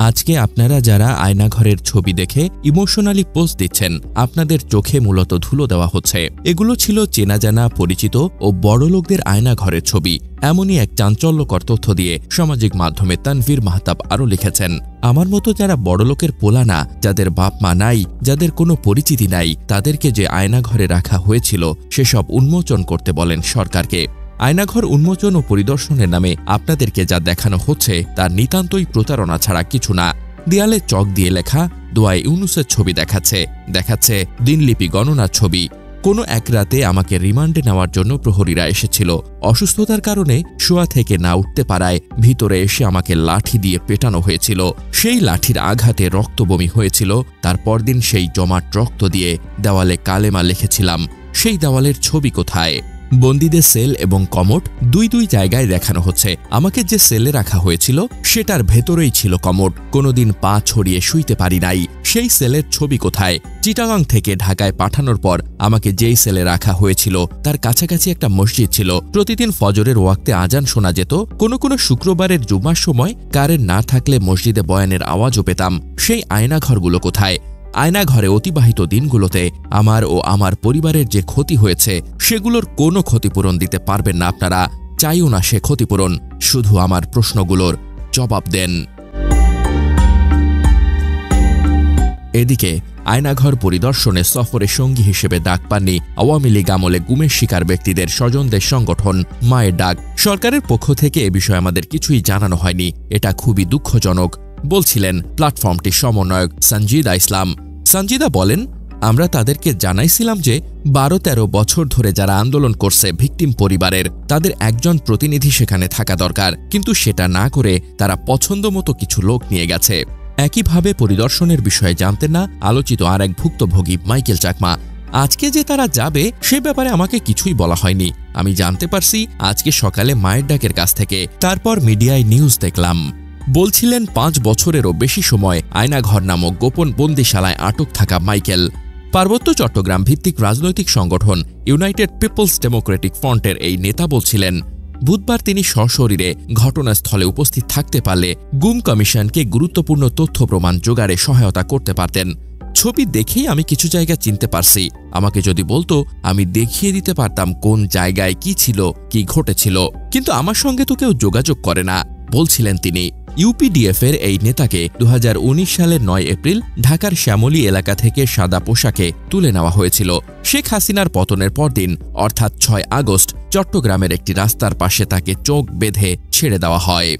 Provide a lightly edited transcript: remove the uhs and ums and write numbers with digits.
আজকে আপনারা যারা আয়নাঘরের ছবি দেখে ইমোশনালি পোস্ট দিচ্ছেন, আপনাদের চোখে মূলত ধুলো দেওয়া হচ্ছে। এগুলো ছিল চেনা জানা, পরিচিত ও বড়লোকদের আয়নাঘরের ছবি। এমনই এক চাঞ্চল্যকর তথ্য দিয়ে সামাজিক মাধ্যমে তানভীর মাহতাব আরও লিখেছেন, আমার মতো যারা বড়লোকের পোলা না, যাদের বাপ মা নাই, যাদের কোনো পরিচিতি নাই, তাদেরকে যে আয়নাঘরে রাখা হয়েছিল সেসব উন্মোচন করতে বলেন সরকারকে। আয়নাঘর উন্মোচন ও পরিদর্শনের নামে আপনাদেরকে যা দেখানো হচ্ছে তার নিতান্তই প্রতারণা ছাড়া কিছু না। দেয়ালে চক দিয়ে লেখা দোয়া ইউনুসের ছবি দেখাচ্ছে দিনলিপি গণনার ছবি। কোনো এক রাতে আমাকে রিমান্ডে নেওয়ার জন্য প্রহরীরা এসেছিল। অসুস্থতার কারণে শোয়া থেকে না উঠতে পারায় ভিতরে এসে আমাকে লাঠি দিয়ে পেটানো হয়েছিল। সেই লাঠির আঘাতে রক্তবমি হয়েছিল। তার পরদিন সেই জমাট রক্ত দিয়ে দেওয়ালে কালেমা লিখেছিলাম। সেই দেওয়ালের ছবি কোথায়? বন্দীদের সেল এবং কমোড দুই জায়গায় দেখানো হচ্ছে। আমাকে যে সেলে রাখা হয়েছিল সেটার ভেতরেই ছিল কমোড। কোনোদিন পা ছড়িয়ে শুইতে পারি নাই। সেই সেলের ছবি কোথায়? চিটাগাং থেকে ঢাকায় পাঠানোর পর আমাকে যেই সেলে রাখা হয়েছিল তার কাছাকাছি একটা মসজিদ ছিল। প্রতিদিন ফজরের ওয়াক্তে আজান শোনা যেত। কোনো শুক্রবারের জুমার সময় কারেন্ট না থাকলে মসজিদে বয়ানের আওয়াজও পেতাম। সেই আয়নাঘরগুলো কোথায়? আয়নাঘরে অতিবাহিত দিনগুলোতে আমার ও আমার পরিবারের যে ক্ষতি হয়েছে সেগুলোর কোনো ক্ষতিপূরণ দিতে পারবেন না আপনারা। চাইও না সে ক্ষতিপূরণ, শুধু আমার প্রশ্নগুলোর জবাব দেন। এদিকে আয়নাঘর পরিদর্শনে সফরে সঙ্গী হিসেবে ডাক পাননি আওয়ামী লীগ আমলে গুমের শিকার ব্যক্তিদের স্বজনদের সংগঠন মায়ের ডাক। সরকারের পক্ষ থেকে এ বিষয়ে আমাদের কিছুই জানানো হয়নি। এটা খুবই দুঃখজনক বলছিলেন প্ল্যাটফর্মটির সমন্বয়ক সঞ্জিদা ইসলাম। সঞ্জিদা বলেন, আমরা তাদেরকে জানাইছিলাম যে 12-13 বছর ধরে যারা আন্দোলন করছে ভিকটিম পরিবারের, তাদের একজন প্রতিনিধি সেখানে থাকা দরকার, কিন্তু সেটা না করে তারা পছন্দ মতো কিছু লোক নিয়ে গেছে। একইভাবে পরিদর্শনের বিষয়ে জানতেন না আলোচিত আর এক ভুক্তভোগী মাইকেল চাকমা। আজকে যে তারা যাবে সে ব্যাপারে আমাকে কিছুই বলা হয়নি। আমি জানতে পারছি আজকে সকালে মায়ের ডাকের কাছ থেকে, তারপর মিডিয়ায় নিউজ দেখলাম। বলছিলেন 5 বছরেরও বেশি সময় আয়নাঘর নামক গোপন বন্দিশালায় আটক থাকা মাইকেল। পার্বত্য চট্টগ্রাম ভিত্তিক রাজনৈতিক সংগঠন ইউনাইটেড পিপলস ডেমোক্রেটিক ফ্রন্টের এই নেতা বলছিলেন, বুধবার তিনি সশরীরে ঘটনাস্থলে উপস্থিত থাকতে পারলে গুম কমিশনকে গুরুত্বপূর্ণ তথ্য প্রমাণ জোগাড়ে সহায়তা করতে পারতেন। ছবি দেখেই আমি কিছু জায়গা চিনতে পারছি। আমাকে যদি বলতো আমি দেখিয়ে দিতে পারতাম কোন জায়গায় কি ছিল, কি ঘটেছিল, কিন্তু আমার সঙ্গে তো কেউ যোগাযোগ করে না বলছিলেন তিনি। ইউপিডিএফের এই নেতাকে 2019 সালের 9 এপ্রিল ঢাকার শ্যামলী এলাকা থেকে সাদা পোশাকে তুলে নেওয়া হয়েছিল। শেখ হাসিনার পতনের পরদিন অর্থাৎ 6 আগস্ট চট্টগ্রামের একটি রাস্তার পাশে তাকে চোখ বেঁধে ছেড়ে দেওয়া হয়।